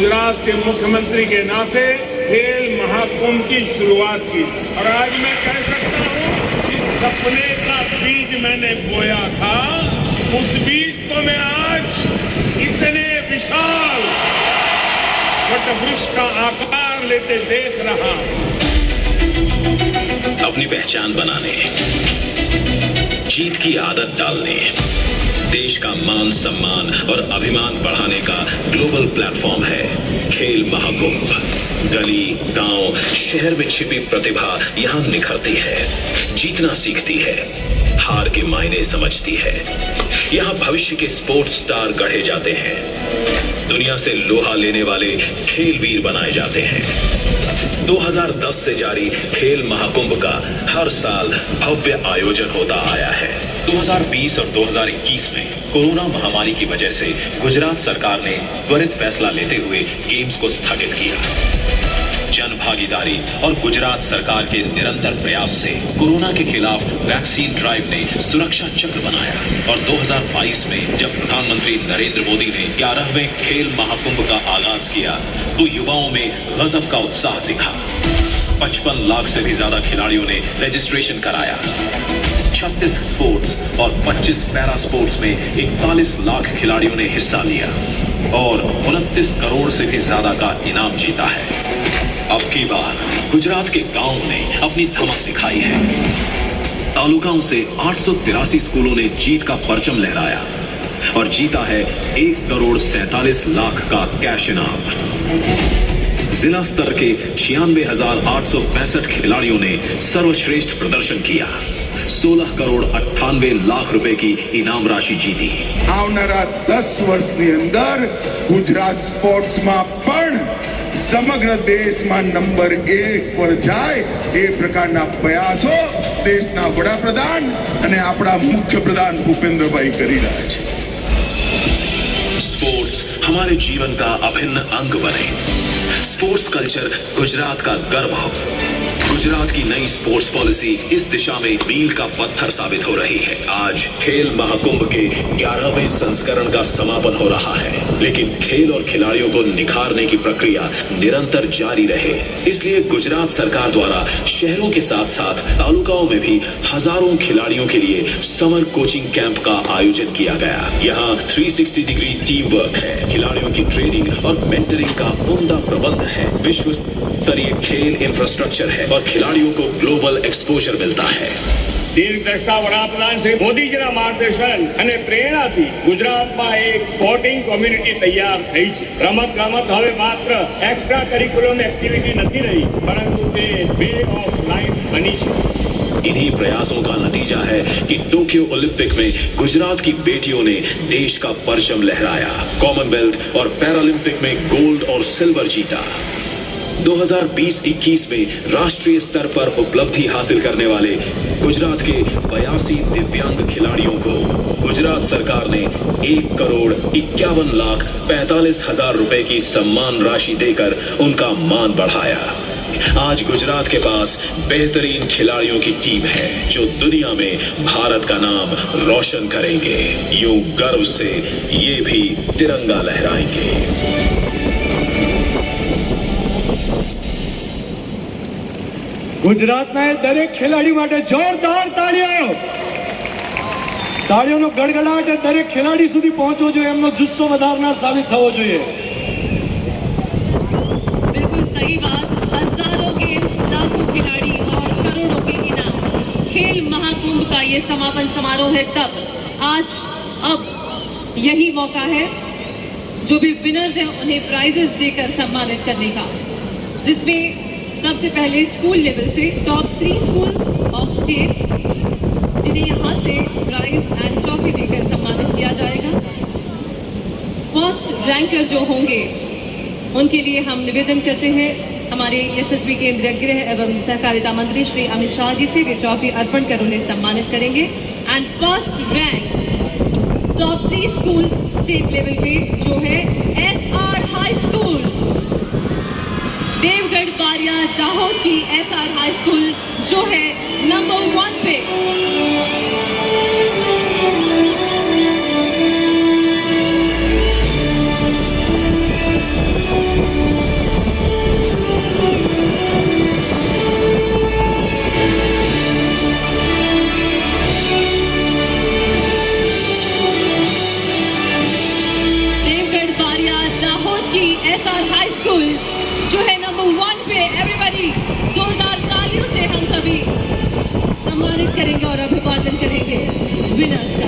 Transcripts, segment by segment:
गुजरात के मुख्यमंत्री के नाते खेल महाकुंभ की शुरुआत की और आज मैं कह सकता हूँ कि सपने का बीज मैंने बोया था, उस बीज को मैं आज इतने विशाल वटवृक्ष का आकार लेते देख रहा हूं। अपनी पहचान बनाने, जीत की आदत डालने, देश का मान सम्मान और अभिमान बढ़ाने का ग्लोबल प्लेटफॉर्म है खेल महाकुंभ। गली, गांव, शहर में छिपी प्रतिभा यहां निखरती है, जीतना सीखती है, हार के मायने समझती है। यहां भविष्य के स्पोर्ट्स स्टार गढ़े जाते हैं, दुनिया से लोहा लेने वाले खेल वीर बनाए जाते हैं। 2010 से जारी खेल महाकुंभ का हर साल भव्य आयोजन होता आया है। 2020 और 2021 में कोरोना महामारी की वजह से गुजरात सरकार ने त्वरित फैसला लेते हुए गेम्स को स्थगित किया। जन भागीदारी और गुजरात सरकार के निरंतर प्रयास से कोरोना के खिलाफ वैक्सीन ड्राइव ने सुरक्षा चक्र बनाया और 2022 में जब प्रधानमंत्री नरेंद्र मोदी ने 11वें खेल महाकुंभ का आगाज किया तो युवाओं में गजब का उत्साह दिखा। 55 लाख से भी ज्यादा खिलाड़ियों ने रजिस्ट्रेशन कराया। 36 स्पोर्ट्स और 25 पैरा स्पोर्ट्स में 41 लाख खिलाड़ियों ने हिस्सा लिया और 29 करोड़ से भी ज्यादा का इनाम जीता है। अब की बार गुजरात के गांव ने अपनी धमक दिखाई है। तालुकाओं से 883 स्कूलों ने जीत का परचम लहराया और जीता है 1,47 लाख का कैश इनाम। जिला स्तर के 96,865 खिलाड़ियों ने सर्वश्रेष्ठ प्रदर्शन किया। 16,98 लाख रुपए की इनाम राशि जीती। આવનારા 10 વર્ષની અંદર ગુજરાત સ્પોર્ટ્સમાં પણ સમગ્ર દેશમાં નંબર 1 પર જાય એ પ્રકારના પ્રયાસો દેશના વડાપ્રધાન અને આપણા મુખ્યપ્રધાન ભૂપેન્દ્રભાઈ કરી રહ્યા છે। स्पोर्ट्स हमारे जीवन का अभिन्न अंग बने। स्पोर्ट्स कल्चर गुजरात का गर्व हो। गुजरात की नई स्पोर्ट्स पॉलिसी इस दिशा में मील का पत्थर साबित हो रही है। आज खेल महाकुंभ के 11वें संस्करण का समापन हो रहा है, लेकिन खेल और खिलाड़ियों को निखारने की प्रक्रिया निरंतर जारी रहे, इसलिए गुजरात सरकार द्वारा शहरों के साथ साथ तालुकाओं में भी हजारों खिलाड़ियों के लिए समर कोचिंग कैंप का आयोजन किया गया। यहाँ 360 डिग्री टीम वर्क है, खिलाड़ियों की ट्रेनिंग और मेंटरिंग का उम्दा प्रबंध है, विश्व स्तरीय खेल इंफ्रास्ट्रक्चर है और खिलाड़ियों को ग्लोबल एक्सपोजर मिलता है। દીર્ઘદ્રષ્ટા વડાપ્રધાન શ્રી મોદીજીના માર્ગદર્શન અને પ્રેરણાથી ગુજરાતમાં એક સ્પોર્ટિંગ કોમ્યુનિટી તૈયાર થઈ છે। રમત હવે માત્ર એક્સ્ટ્રા કરિક્યુલમ એક્ટિવિટી નથી રહી, પરંતુ તે વે ઓફ લાઈફ બની છે। इन्हीं प्रयासों का नतीजा है कि टोक्यो ओलंपिक में गुजरात की बेटियों ने देश का परचम लहराया, कॉमनवेल्थ और पैरालंपिक में गोल्ड और सिल्वर जीता। 2020-21 में राष्ट्रीय स्तर पर उपलब्धि हासिल करने वाले गुजरात के 82 दिव्यांग खिलाड़ियों को गुजरात सरकार ने 1,51,45,000 रुपए की सम्मान राशि देकर उनका मान बढ़ाया। आज गुजरात के पास बेहतरीन खिलाड़ियों की टीम है जो दुनिया में भारत का नाम रोशन करेंगे। यूं गर्व से ये भी तिरंगा लहराएंगे। ગુજરાતના દરેક ખેલાડી માટે જોરદાર તાળીઓ। તાળીઓનો ગડગડાટ દરેક ખેલાડી સુધી પહોંચવો જોઈએ, એમનો જુસ્સો વધારનાર સાબિત થવો જોઈએ। बिल्कुल सही बात। हजारों गेम्स, लाखों खिलाड़ी और करोड़ों के इनाम। खेल महाकुंभ का ये समापन समारोह है तब आज अब यही मौका है जो भी विनर्स हैं उन्हें प्राइजेस देकर सम्मानित करने का, जिसमें सबसे पहले स्कूल लेवल से टॉप 3 स्कूल्स ऑफ स्टेट जिन्हें यहाँ से प्राइज एंड ट्रॉफी देकर सम्मानित किया जाएगा। फर्स्ट रैंकर जो होंगे उनके लिए हम निवेदन करते हैं हमारे यशस्वी केंद्रीय गृह एवं सहकारिता मंत्री श्री अमित शाह जी से वे ट्रॉफी अर्पण कर उन्हें सम्मानित करेंगे। And first rank top 3 schools state level पे जो है SR हाई स्कूल देवगढ़ बारिया दाहोद की SR हाई स्कूल जो है नंबर 1 पे। स्वागत करेंगे और अभिवादन करेंगे विनर्स का।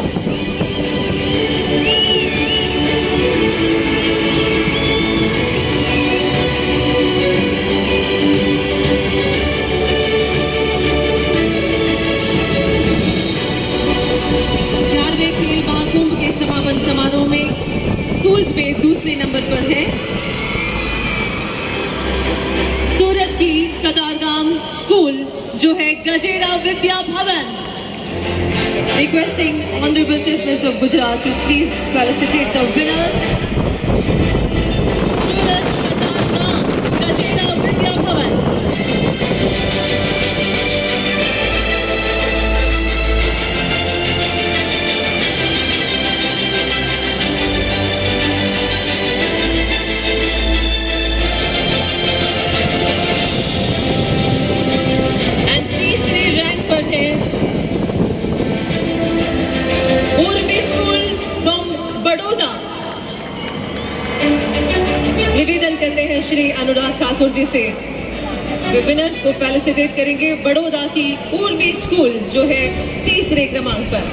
महाकुंभ के समापन समारोह में स्कूल्स में दूसरे नंबर पर है सूरत की कतारगाम स्कूल जो है Gajera Vidya Bhavan. Requesting honourable chief minister of Gujarat to please felicitate the winners. Surat Katargam Gajera Vidya Bhavan. निवेदन करते हैं श्री अनुराग ठाकुर जी से, वे विनर्स को फेलिसिटेट करेंगे। बड़ौदा की उर्मी स्कूल जो है तीसरे क्रमांक पर।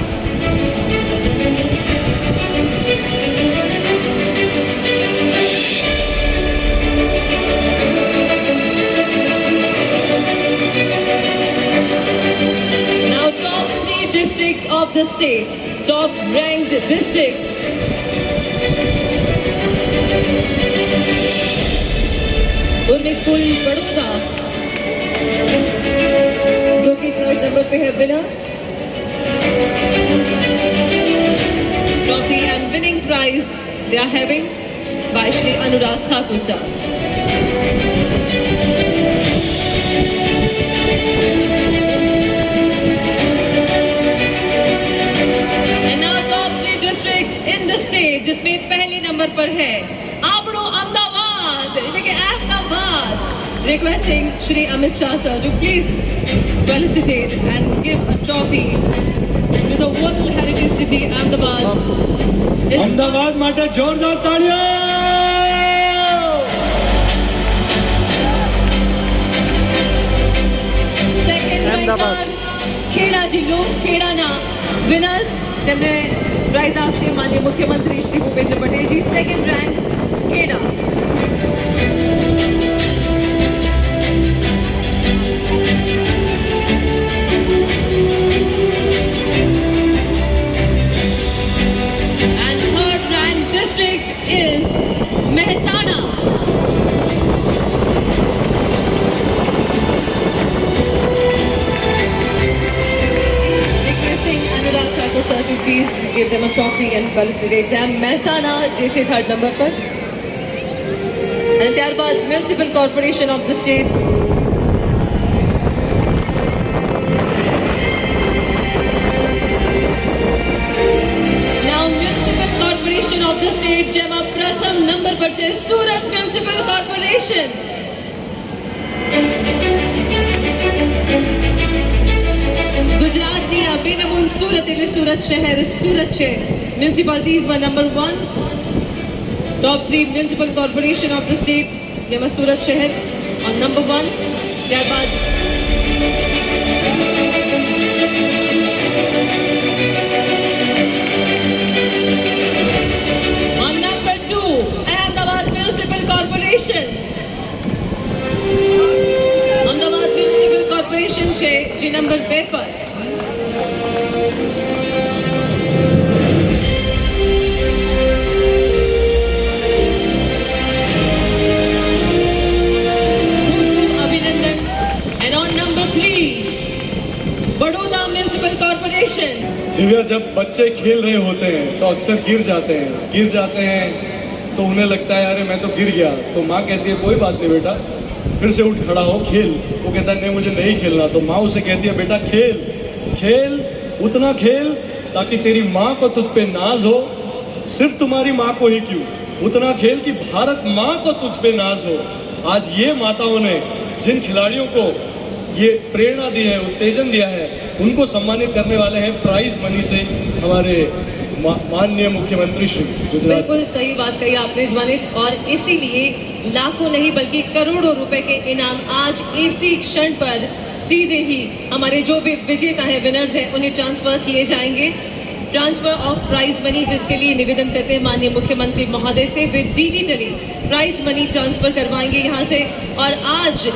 Now top 3 districts of the state, top ranked district. Urmi school Baroda जो कि 3rd नंबर पे है winner. Trophy and winning prize they are having by Shri Anurag Thakur साहब। And now top 3 district in the state जिसमें पहले नंबर पर है आपड़ो अहमदाबाद लेकिन Ahmedabad. Requesting Shri Amit Shah sir to please felicitate and give a trophy to the World Heritage City Ahmedabad. Ahmedabad માટે જોરદાર તાળીઓ. Second ranker Kheda જિલ્લો ખેડાના winners તેમને પ્રાઇઝ આપશે માનનીય મુખ્યમંત્રી Shri Bhupendra Patelji. Second rank Kheda. Is Mehsana. Requesting Anurag Thakur sir to please give them a trophy and felicitate them. Mehsana जैसे 3rd number पर। And त्यारबाद Municipal Corporation of the state. Of the state જેમાં પ્રથમ number પર છે સુરત મ્યુનિસિપલ કોર્પોરેશન. ગુજરાતની આ બેનમૂન સુરત એટલે સુરત શહેર સુરત છે. મ્યુનિસિપાલિટીઝમાં number 1 top 3 municipal corporation of the state જેમાં સુરત શહેર ઓન નંબર 1. ત્યારબાદ અમદાવાદ મ્યુનિસિપલ કોર્પોરેશન છે જે નંબર 2 પર. અભિનંદન. And on number 3 Baroda municipal corporation. Divya, जब बच्चे खेल रहे होते हैं तो अक्सर गिर जाते हैं तो उन्हें लगता है अरे मैं तो गिर गया. तो माँ कहती है कोई बात नहीं बेटा, फिर से उठ खड़ा हो, खेल. वो कहता है नहीं मुझे नहीं खेलना. तो माँ उसे कहती है बेटा खेल खेल, उतना खेल ताकि तेरी माँ को तुझ पे नाज हो. सिर्फ तुम्हारी माँ को ही क्यों, उतना खेल कि भारत माँ को तुझ पे नाज हो. आज ये माताओं ने जिन खिलाड़ियों को ये प्रेरणा दी है, उत्तेजन दिया है, उनको सम्मानित करने वाले हैं प्राइज मनी से हमारे माननीय मुख्यमंत्री श्री गुजरात. बिल्कुल सही बात कही आपने जवानित. और इसीलिए लाखों नहीं बल्कि करोड़ों रुपए के इनाम आज इसी क्षण पर सीधे ही हमारे जो भी विजेता हैं, विनर्स हैं, उन्हें ट्रांसफर किए जाएंगे। ट्रांसफर ऑफ प्राइज मनी, जिसके लिए निवेदन करते हैं माननीय मुख्यमंत्री महोदय से, वे डिजिटली प्राइज मनी ट्रांसफर करवाएंगे यहाँ से। और आज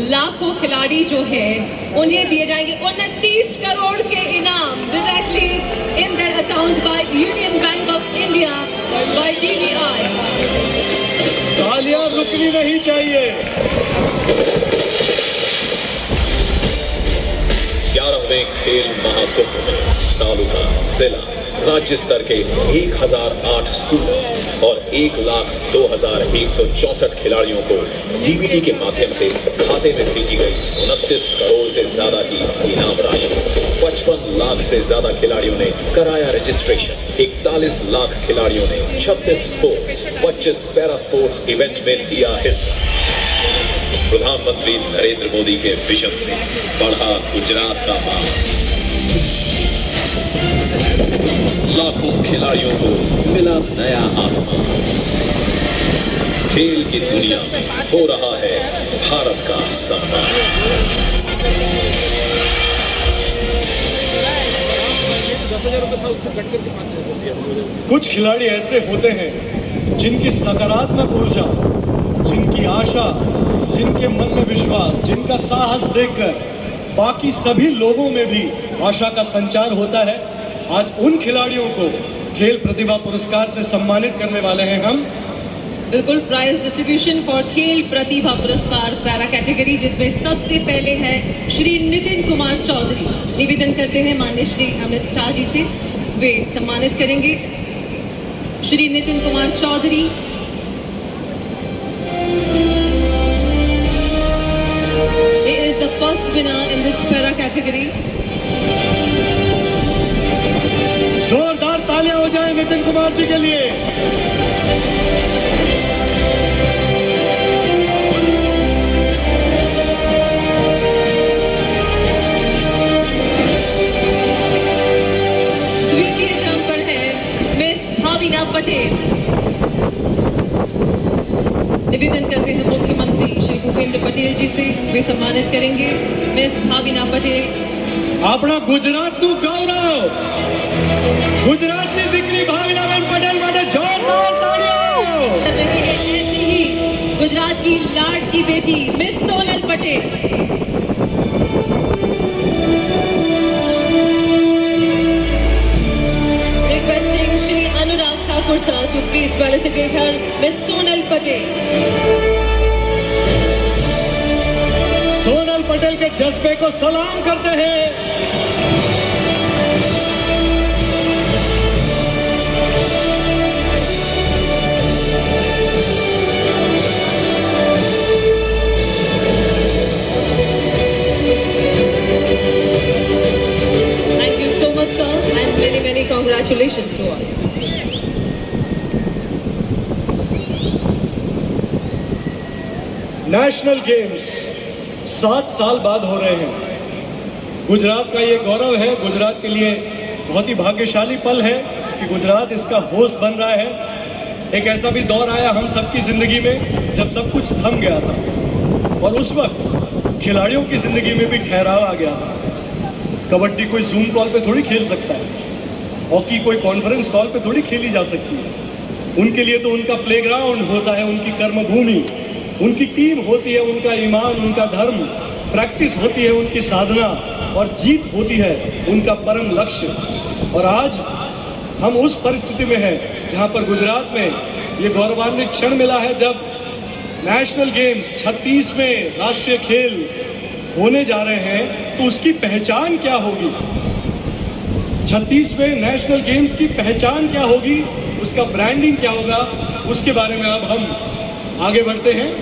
लाखों खिलाड़ी जो है उन्हें दिए जाएंगे 29 करोड़ के इनाम directly in their account by Union Bank of India, by BBI। तालियां रुकनी नहीं चाहिए। 11वें खेल महाकुंभ में तालुका, जिला, राज्य स्तर के 1008 स्कूलों और 1,02,164 खिलाड़ियों को डीबीटी के माध्यम से खाते में भेजी गई 29 करोड़ से ज्यादा की इनाम राशि। 55 लाख से ज्यादा खिलाड़ियों ने कराया रजिस्ट्रेशन। 41 लाख खिलाड़ियों ने 36 स्पोर्ट्स, 25 पैरा स्पोर्ट्स इवेंट में लिया हिस्सा। प्रधानमंत्री नरेंद्र मोदी के विजन से बढ़ा गुजरात का मान। लाखों खिलाड़ियों को मिला नया आसमान। खेल की दुनिया में हो रहा है भारत का सम्मान। कुछ खिलाड़ी ऐसे होते हैं जिनकी सकारात्मक ऊर्जा, जिनकी आशा, जिनके मन में विश्वास, जिनका साहस देखकर बाकी सभी लोगों में भी आशा का संचार होता है। आज उन खिलाड़ियों को खेल प्रतिभा पुरस्कार से सम्मानित करने वाले हैं हम। बिल्कुल, प्राइज डिस्ट्रीब्यूशन फॉर खेल प्रतिभा पुरस्कार पैरा कैटेगरी, जिसमें सबसे पहले है श्री नितिन कुमार चौधरी। निवेदन करते हैं माननीय श्री अमित शाह जी से, वे सम्मानित करेंगे Shri Nitin Kumar Chaudhary. He is the first winner in this para category. जोरदार तालियां हो जाए नितिन कुमार जी के लिए। द्वितीय क्रम पर है मिस भाविना पटेल। निवेदन करते हैं मुख्यमंत्री श्री भूपेंद्र पटेल जी से, वे सम्मानित करेंगे मिस भाविना पटेल। આપણા ગુજરાતનું ગૌરવ, ગુજરાતની દીકરી ભાવિનાબેન પટેલ માટે જોરદાર તાળીઓ। ऐसी ही गुजरात की लाड की बेटी miss Sonal Patel. Requesting Shri Anurag Thakur sir to please felicitate her miss Sonal Patel. Sonal Patel के जज्बे को सलाम करते हैं। Thank you so much, sir, and many, many congratulations to all. National games 7 साल बाद हो रहे हैं। गुजरात का ये गौरव है, गुजरात के लिए बहुत ही भाग्यशाली पल है कि गुजरात इसका होस्ट बन रहा है। एक ऐसा भी दौर आया हम सबकी ज़िंदगी में जब सब कुछ थम गया था, और उस वक्त खिलाड़ियों की ज़िंदगी में भी ठहराव आ गया था। कबड्डी कोई जूम कॉल पे थोड़ी खेल सकता है, हॉकी कोई कॉन्फ्रेंस कॉल पे थोड़ी खेली जा सकती है। उनके लिए तो उनका प्लेग्राउंड होता है, उनकी कर्मभूमि, उनकी टीम होती है, उनका ईमान, उनका धर्म, प्रैक्टिस होती है उनकी साधना, और जीत होती है उनका परम लक्ष्य। और आज हम उस परिस्थिति में हैं जहां पर गुजरात में ये गौरवान्वित क्षण मिला है जब नेशनल गेम्स 36वें राष्ट्रीय खेल होने जा रहे हैं। तो उसकी पहचान क्या होगी, 36वें नेशनल गेम्स की पहचान क्या होगी, उसका ब्रांडिंग क्या होगा, उसके बारे में अब हम आगे बढ़ते हैं।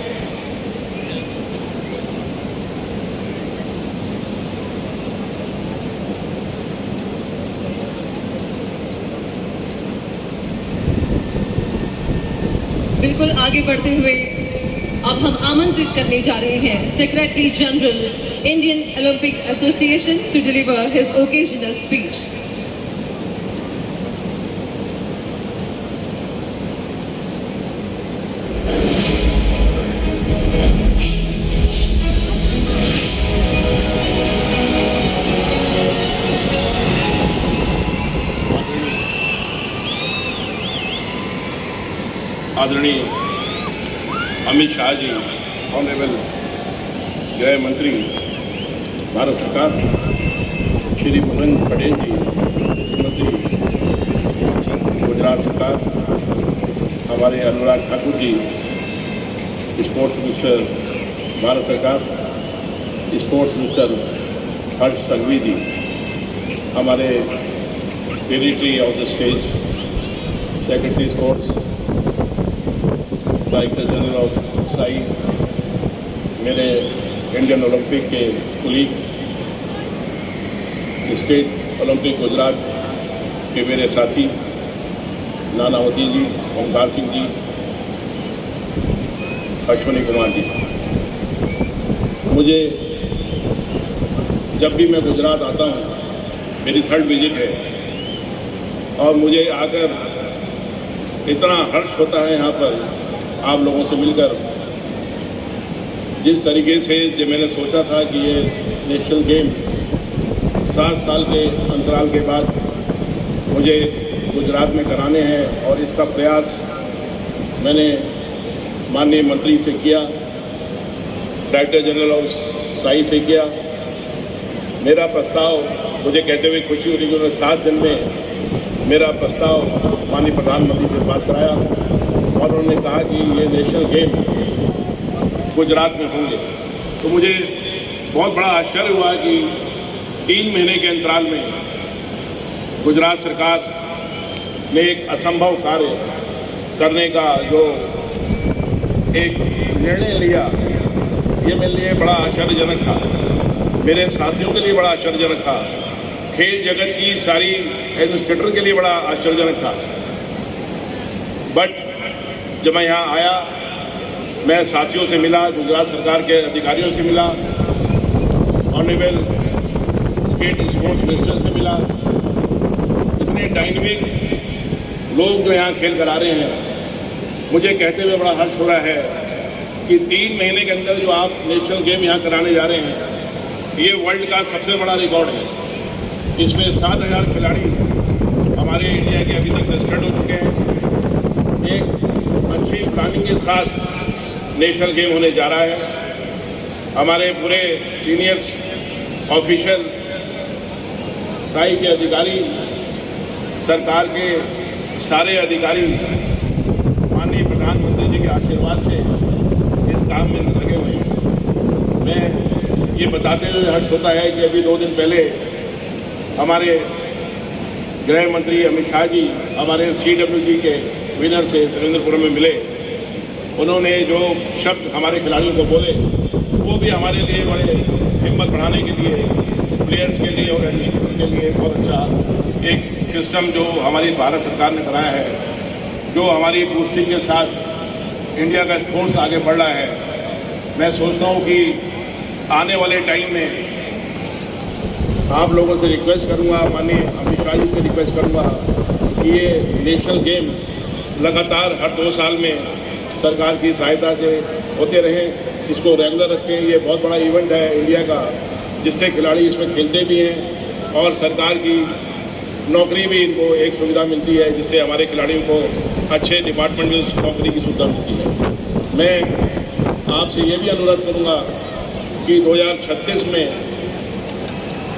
बिल्कुल आगे बढ़ते हुए अब हम आमंत्रित करने जा रहे हैं secretary general Indian Olympic Association to deliver his occasional speech. आदरणीय अमित शाह जी, ऑनरेबल गृह मंत्री भारत सरकार, श्री भूपेंद्र पटेल जी, मुख्यमंत्री गुजरात सरकार, हमारे अनुराग ठाकुर जी, स्पोर्ट्स मिनिस्टर भारत सरकार, स्पोर्ट्स मिनिस्टर हर्ष संघवी जी, हमारे dignitary of the stage, secretary sports, director general of Sai, मेरे इंडियन ओलंपिक के कुलीग, स्टेट ओलंपिक गुजरात के मेरे साथी नानावती जी, ओमकार सिंह जी, अश्विनी कुमार जी। मुझे जब भी मैं गुजरात आता हूँ, मेरी 3rd विजिट है, और मुझे आकर इतना हर्ष होता है यहाँ पर आप लोगों से मिलकर। जिस तरीके से जो मैंने सोचा था कि ये नेशनल गेम 7 साल के अंतराल के बाद मुझे गुजरात में कराने हैं, और इसका प्रयास मैंने माननीय मंत्री से किया, डायरेक्टर जनरल ऑफ साई से किया। मेरा प्रस्ताव मुझे कहते हुए खुशी हो रही कि उन्होंने 7 दिन में मेरा प्रस्ताव माननीय प्रधानमंत्री से पास कराया, और उन्होंने कहा कि ये नेशनल गेम गुजरात में होंगे। तो मुझे बहुत बड़ा आश्चर्य हुआ कि 3 महीने के अंतराल में गुजरात सरकार ने एक असंभव कार्य करने का जो एक निर्णय लिया, ये मेरे लिए बड़ा आश्चर्यजनक था, मेरे साथियों के लिए बड़ा आश्चर्यजनक था, खेल जगत की सारी एडमिनिस्ट्रेटर के लिए बड़ा आश्चर्यजनक था। बट जब मैं यहाँ आया, मैं साथियों से मिला, गुजरात सरकार के अधिकारियों से मिला, ऑनरेबल स्टेट स्पोर्ट्स मिनिस्टर से मिला। इतने डायनेमिक लोग जो यहाँ खेल करा रहे हैं, मुझे कहते हुए बड़ा हर्ष हो रहा है कि 3 महीने के अंदर जो आप नेशनल गेम यहाँ कराने जा रहे हैं, ये वर्ल्ड का सबसे बड़ा रिकॉर्ड है। इसमें 7,000 खिलाड़ी हमारे इंडिया के अभी तक रजिस्टर्ड हो चुके हैं। एक अच्छी प्लानिंग के साथ नेशनल गेम होने जा रहा है। हमारे पूरे सीनियर्स ऑफिशियल, साई के अधिकारी, सरकार के सारे अधिकारी माननीय प्रधानमंत्री जी के आशीर्वाद से इस काम में लगे हुए हैं। मैं ये बताते हुए हर्ष होता है कि अभी 2 दिन पहले हमारे गृह मंत्री अमित शाह जी हमारे CWG के विनर से त्रिवेंद्रपुरम में मिले। उन्होंने जो शब्द हमारे खिलाड़ियों को बोले, वो भी हमारे लिए बड़े हिम्मत बढ़ाने के लिए, प्लेयर्स के लिए और एडमिनिस्ट्रेटर के लिए बहुत अच्छा एक सिस्टम जो हमारी भारत सरकार ने बनाया है, जो हमारी बूस्टिंग के साथ इंडिया का स्पोर्ट्स आगे बढ़ रहा है। मैं सोचता हूँ कि आने वाले टाइम में आप लोगों से रिक्वेस्ट करूँगा, माननीय अमित शाह जी से रिक्वेस्ट करूँगा कि ये नेशनल गेम लगातार हर 2 साल में सरकार की सहायता से होते रहें, इसको रेगुलर रखें। ये बहुत बड़ा इवेंट है इंडिया का, जिससे खिलाड़ी इसमें खेलते भी हैं और सरकार की नौकरी भी इनको एक सुविधा मिलती है, जिससे हमारे खिलाड़ियों को अच्छे डिपार्टमेंट में नौकरी की सुविधा मिलती है। मैं आपसे ये भी अनुरोध करूँगा कि 2036 में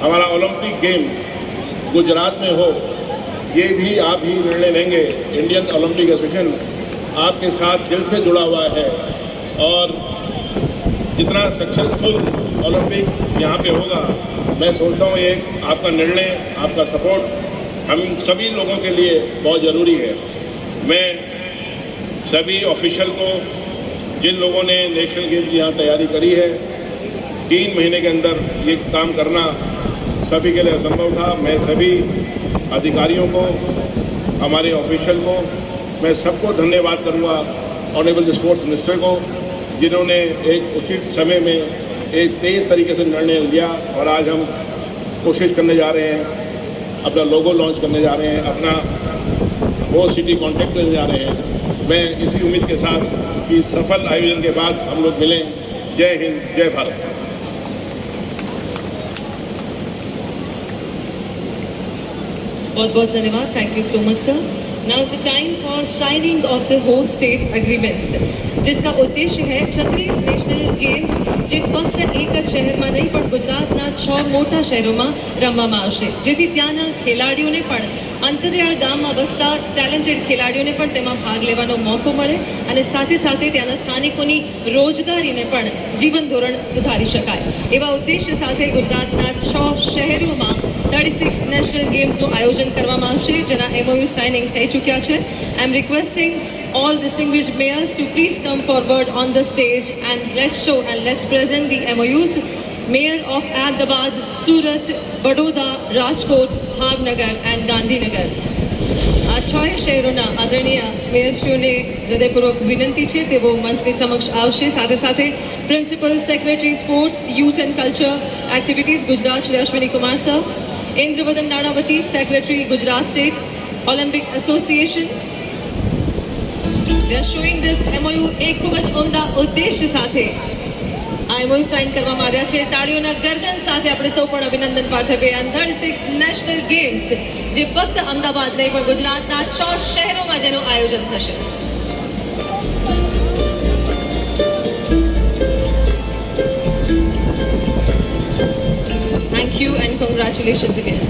हमारा ओलंपिक गेम गुजरात में हो, ये भी आप ही निर्णय लेंगे। इंडियन ओलंपिक एसोसिएशन आपके साथ दिल से जुड़ा हुआ है, और जितना सक्सेसफुल ओलंपिक यहाँ पे होगा, मैं सोचता हूँ ये आपका निर्णय, आपका सपोर्ट हम सभी लोगों के लिए बहुत ज़रूरी है। मैं सभी ऑफिशियल को, जिन लोगों ने नेशनल गेम की यहाँ तैयारी करी है, 3 महीने के अंदर ये काम करना सभी के लिए असंभव था। मैं सभी अधिकारियों को, हमारे ऑफिशियल को, मैं सबको धन्यवाद करूँगा। ऑनरेबल स्पोर्ट्स मिनिस्टर को, जिन्होंने एक उचित समय में एक तेज़ तरीके से निर्णय लिया, और आज हम कोशिश करने जा रहे हैं, अपना लोगो लॉन्च करने जा रहे हैं, अपना वो सिटी कॉन्टेक्ट करने जा रहे हैं। मैं इसी उम्मीद के साथ कि सफल आयोजन के बाद हम लोग मिलें। जय हिंद, जय भारत। बहुत बहुत धन्यवाद। Thank you so much sir. Now is the time for signing of the host state agreements, जिसका उद्देश्य है 36 નેશનલ ગેમ્સ જે ફક્ત એક જ શહેરમાં નહીં પણ ગુજરાતના 6 મોટા શહેરોમાં રમવામાં આવશે, જેથી ત્યાંના ખેલાડીઓને પણ અંતરિયાળ ગામમાં વસતા ટેલેન્ટેડ ખેલાડીઓને પણ તેમાં ભાગ લેવાનો મોકો મળે અને સાથે સાથે ત્યાંના સ્થાનિકોની રોજગારીને પણ જીવન ધોરણ સુધારી શકાય. એવા ઉદ્દેશ્ય સાથે ગુજરાતના 6 શહેરોમાં 36 નેશનલ ગેમ્સનું આયોજન કરવામાં આવશે, જેના MOU સાઇનિંગ થઈ ચૂક્યા છે. I am requesting all distinguished mayors to please come forward on the stage and let's show and let's present the MOUs. Mayor of Ahmedabad, Surat, Baroda, Rajkot, Bhavnagar and Gandhinagar. આ 6 શહેરોના આદરણીય મેયરશ્રીઓને હૃદયપૂર્વક વિનંતી છે તેઓ મંચની સમક્ષ આવશે. સાથે સાથે principal secretary sports, youth and culture activities Gujarat Shri Ashwini Kumar sir, Indravadan Nanavati secretary Gujarat state Olympic association. They are showing this MOU એક ખૂબ જ ઉમદા ઉદ્દેશ્ય સાથે આ MOU સાઇન કરવામાં આવ્યા છે. તાળીઓના ગર્જન સાથે આપણે સૌ પણ અભિનંદન પાઠવીએ. And 36 નેશનલ ગેમ્સ જે ફક્ત અમદાવાદ નહીં પણ ગુજરાતના 6 શહેરોમાં જેનું આયોજન થશે. Thank you and congratulations again.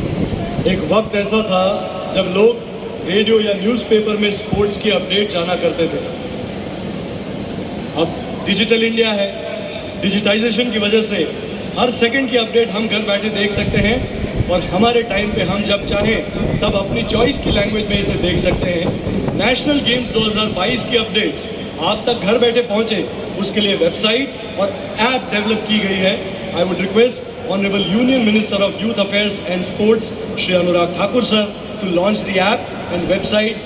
एक वक्त ऐसा था जब लोग रेडियो या न्यूज़पेपर में स्पोर्ट्स की अपडेट जाना करते थे. अब डिजिटल इंडिया है. डिजिटाइजेशन की वजह से हर सेकंड की अपडेट हम घर बैठे देख सकते हैं और हमारे टाइम पे हम जब चाहें तब अपनी चॉइस की लैंग्वेज में इसे देख सकते हैं. नेशनल गेम्स 2022 की अपडेट्स आप तक घर बैठे पहुंचे, उसके लिए वेबसाइट और ऐप डेवलप की गई है. I would request honourable union minister of youth affairs and sports Shri Anurag Thakur sir to launch the app and website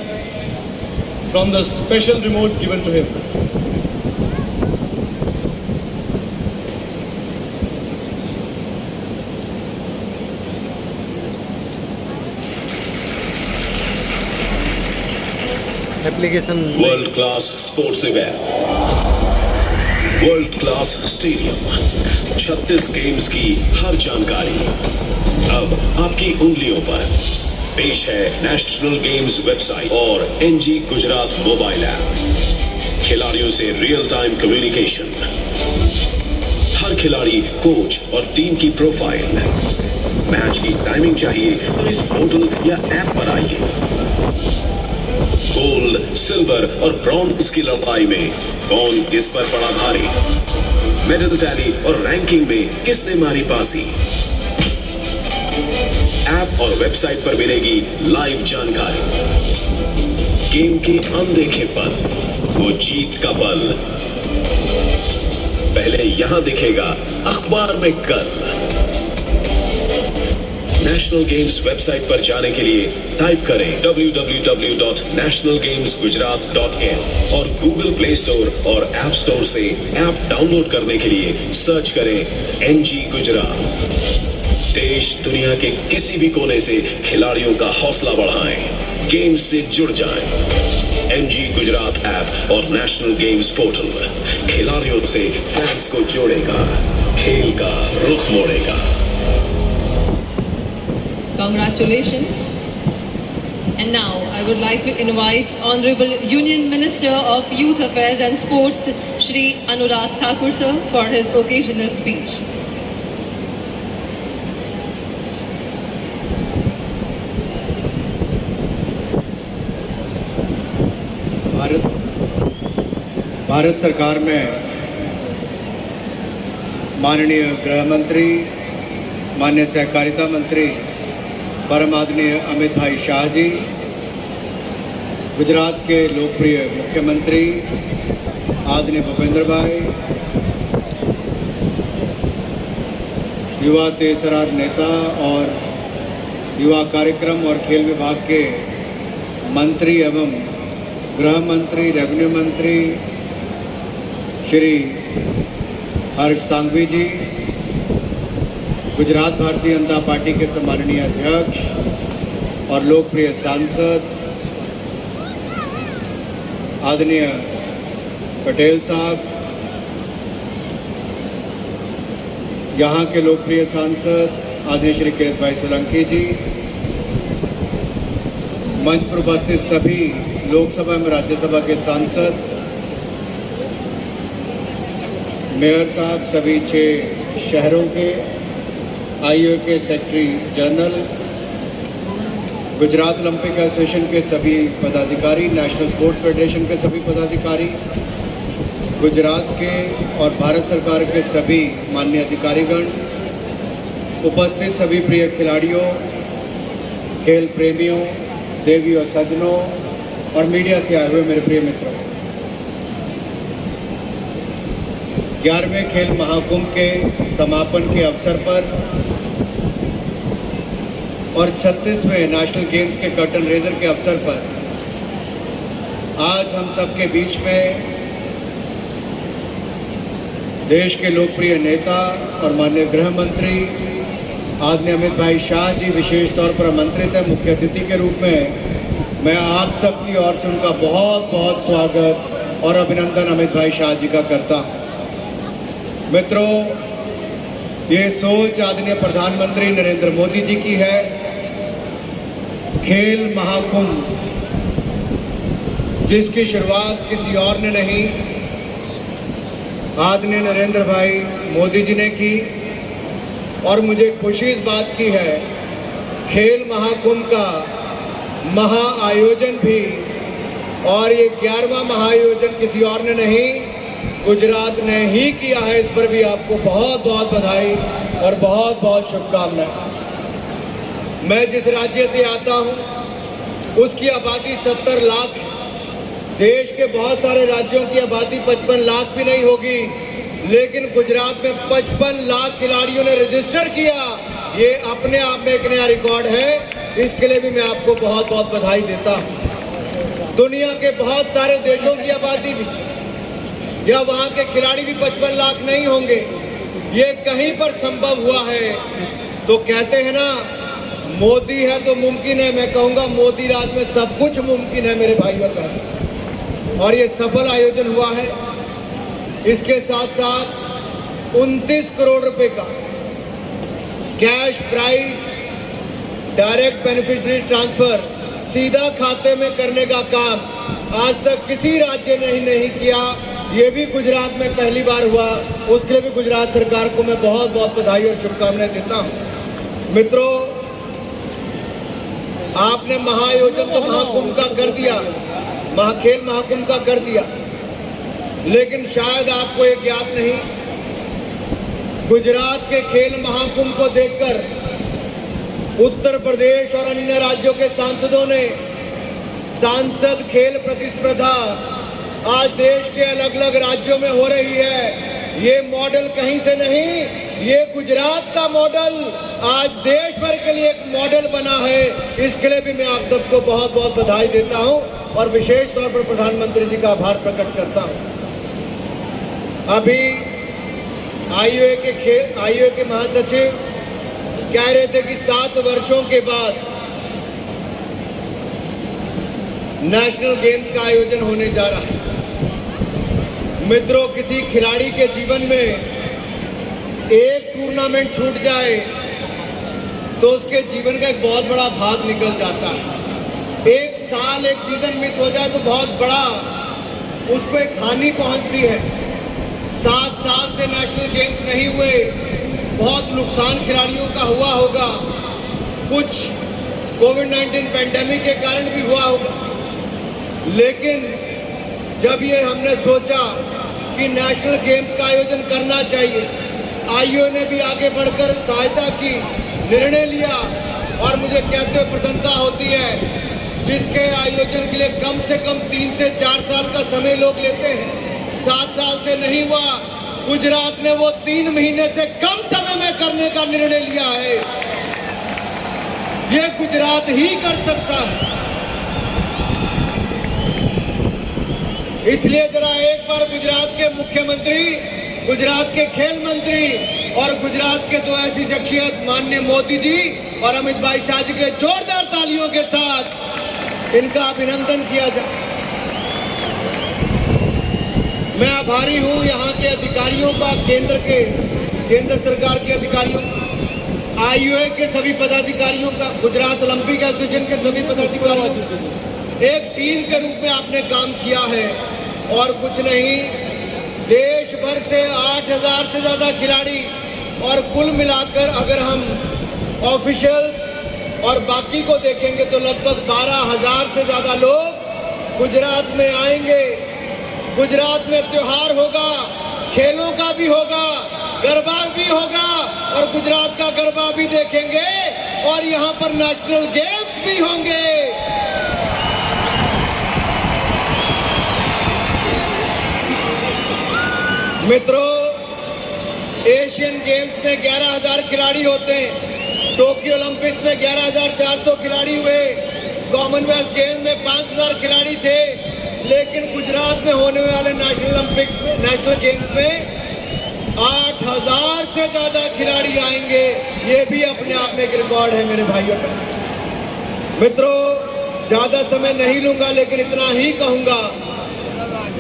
from the special remote given to him. Application world class sports event, world class stadium, 36 games की हर जानकारी अब आपकी उंगलियों पर. पेश है national games website और NG Gujarat mobile app. खिलाड़ियों से रियल टाइम कम्युनिकेशन, हर खिलाड़ी, कोच और टीम की प्रोफाइल. मैच की टाइमिंग चाहिए तो इस पोर्टल या ऐप पर आइए. गोल्ड, सिल्वर और ब्रॉन्ज की लड़ाई में कौन किस पर पड़ा भारी, मेडल टैली और रैंकिंग में किसने मारी बाजी. ऐप और वेबसाइट पर मिलेगी लाइव जानकारी. गेम के अनदेखे पल, वो जीत का पल पहले यहां दिखेगा, अखबार में कल. नेशनल गेम्स वेबसाइट पर जाने के लिए टाइप करें www.nationalgamesgujarat.in और गूगल प्ले स्टोर और ऐप स्टोर से ऐप डाउनलोड करने के लिए सर्च करें NG गुजरात. देश दुनिया के किसी भी कोने से खिलाड़ियों का हौसला बढ़ाएं, गेम्स से जुड़ जाएं. NG गुजरात ऐप और नेशनल गेम्स पोर्टल खिलाड़ियों से फैंस को जोड़ेगा, खेल का रुख मोड़ेगा. Congratulations. And now I would like to invite Honorable Union Minister of Youth Affairs and Sports Shri Anurag Thakur sir for his occasional speech. Bharat सरकार में माननीय गृह मंत्री, माननीय सहकारिता मंत्री परम आदरणीय अमित भाई शाह जी, गुजरात के लोकप्रिय मुख्यमंत्री आदरणीय भूपेंद्र भाई, युवा तेजतर्रार नेता और युवा कार्यक्रम और खेल विभाग के मंत्री एवं गृह मंत्री, रेवेन्यू मंत्री श्री हर्ष सांघवी जी, गुजरात भारतीय जनता पार्टी के सम्माननीय अध्यक्ष और लोकप्रिय सांसद आदरणीय पटेल साहब, यहाँ के लोकप्रिय सांसद आदरणीय श्री किरत भाई सोलंकी जी, मंच पर उपस्थित सभी लोकसभा में राज्यसभा के सांसद, मेयर साहब, सभी 6 शहरों के आईओए के secretary general, Gujarat Olympic association के सभी पदाधिकारी, नेशनल स्पोर्ट्स फेडरेशन के सभी पदाधिकारी, गुजरात के और भारत सरकार के सभी माननीय अधिकारीगण, उपस्थित सभी प्रिय खिलाड़ियों, खेल प्रेमियों, देवी और सज्जनों और मीडिया से आए हुए मेरे प्रिय मित्रों, 11वें खेल महाकुंभ के समापन के अवसर पर और 36वें नेशनल गेम्स के कर्टन रेजर के अवसर पर आज हम सबके बीच में देश के लोकप्रिय नेता और माननीय गृह मंत्री आदरणीय अमित भाई शाह जी विशेष तौर पर आमंत्रित है मुख्य अतिथि के रूप में। मैं आप सबकी ओर से उनका बहुत बहुत स्वागत और अभिनंदन अमित भाई शाह जी का करता हूं। मित्रों, ये सोच आदरणीय प्रधानमंत्री नरेंद्र मोदी जी की है। खेल महाकुंभ जिसकी शुरुआत किसी और ने नहीं, आदरणीय नरेंद्र भाई मोदी जी ने की और मुझे खुशी इस बात की है खेल महाकुंभ का महाआयोजन भी, और ये 11वां महाआयोजन किसी और ने नहीं गुजरात ने ही किया है। इस पर भी आपको बहुत बहुत बधाई और बहुत बहुत शुभकामनाएं। मैं जिस राज्य से आता हूं उसकी आबादी 70 लाख है। देश के बहुत सारे राज्यों की आबादी 55 लाख भी नहीं होगी, लेकिन गुजरात में 55 लाख खिलाड़ियों ने रजिस्टर किया। ये अपने आप में एक नया रिकॉर्ड है। इसके लिए भी मैं आपको बहुत बहुत बधाई देता हूं। दुनिया के बहुत सारे देशों की आबादी भी या वहां के खिलाड़ी भी 55 लाख नहीं होंगे। ये कहीं पर संभव हुआ है तो कहते हैं ना, मोदी है तो मुमकिन है। मैं कहूंगा मोदी राज में सब कुछ मुमकिन है मेरे भाई और बहन। और ये सफल आयोजन हुआ है। इसके साथ साथ 29 करोड़ रुपए का cash prize direct beneficiary transfer सीधा खाते में करने का काम आज तक किसी राज्य ने नहीं किया। ये भी गुजरात में पहली बार हुआ। उसके लिए भी गुजरात सरकार को मैं बहुत बहुत बधाई और शुभकामनाएं देता हूं। मित्रों, आपने महाआयोजन तो महाकुंभ का कर दिया, खेल महाकुंभ का कर दिया, लेकिन शायद आपको ये ज्ञात नहीं, गुजरात के खेल महाकुंभ को देखकर उत्तर प्रदेश और अन्य राज्यों के सांसदों ने सांसद खेल प्रतिस्पर्धा आज देश के अलग अलग राज्यों में हो रही है। ये मॉडल कहीं से नहीं, ये गुजरात का मॉडल आज देश भर के लिए एक मॉडल बना है। इसके लिए भी मैं आप सबको बहुत बहुत बधाई देता हूं और विशेष तौर पर प्रधानमंत्री जी का आभार प्रकट करता हूं। अभी आईओए के महासचिव कह रहे थे कि 7 वर्षों के बाद नेशनल गेम्स का आयोजन होने जा रहा है। मित्रों, किसी खिलाड़ी के जीवन में एक टूर्नामेंट छूट जाए तो उसके जीवन का एक बहुत बड़ा भाग निकल जाता है। एक साल, एक सीजन मिस हो जाए तो बहुत बड़ा उसको एक हानि पहुंचती है। 7 साल से नेशनल गेम्स नहीं हुए, बहुत नुकसान खिलाड़ियों का हुआ होगा। कुछ कोविड-19 पैंडेमिक के कारण भी हुआ होगा, लेकिन जब ये हमने सोचा कि नेशनल गेम्स का आयोजन करना चाहिए, आईओए ने भी आगे बढ़कर सहायता की, निर्णय लिया और मुझे कहते हुए प्रसन्नता होती है। जिसके आयोजन के लिए कम से कम 3 से 4 साल का समय लोग लेते हैं, 7 साल से नहीं हुआ। गुजरात ने वो 3 महीने से कम समय में करने का निर्णय लिया है। ये गुजरात ही कर सकता है। इसलिए जरा एक बार गुजरात के मुख्यमंत्री, गुजरात के खेल मंत्री और गुजरात के 2 ऐसी शख्सियत माननीय मोदी जी और अमित भाई शाह जी के जोरदार तालियों के साथ इनका अभिनंदन किया जाए। मैं आभारी हूं यहाँ के अधिकारियों का, केंद्र सरकार के अधिकारियों। आईयूए के सभी पदाधिकारियों का, गुजरात ओलंपिक एसोसिएशन के सभी पदाधिकारियों का एक टीम के रूप में आपने काम किया है। और कुछ नहीं, देश भर से 8,000 से ज्यादा खिलाड़ी और कुल मिलाकर अगर हम ऑफिशियल्स और बाकी को देखेंगे तो लगभग 12,000 से ज्यादा लोग गुजरात में आएंगे। गुजरात में त्योहार होगा, खेलों का भी होगा, गरबा भी होगा और गुजरात का गरबा भी देखेंगे और यहाँ पर नेशनल गेम्स भी होंगे। मित्रों, एशियन गेम्स में 11,000 खिलाड़ी होते हैं, टोक्यो ओलंपिक्स में 11,400 खिलाड़ी हुए, कॉमनवेल्थ गेम्स में 5,000 खिलाड़ी थे, लेकिन गुजरात में होने वाले नेशनल गेम्स में 8,000 से ज्यादा खिलाड़ी आएंगे। ये भी अपने आप में एक रिकॉर्ड है मेरे भाइयों। मित्रों, ज्यादा समय नहीं लूंगा, लेकिन इतना ही कहूंगा,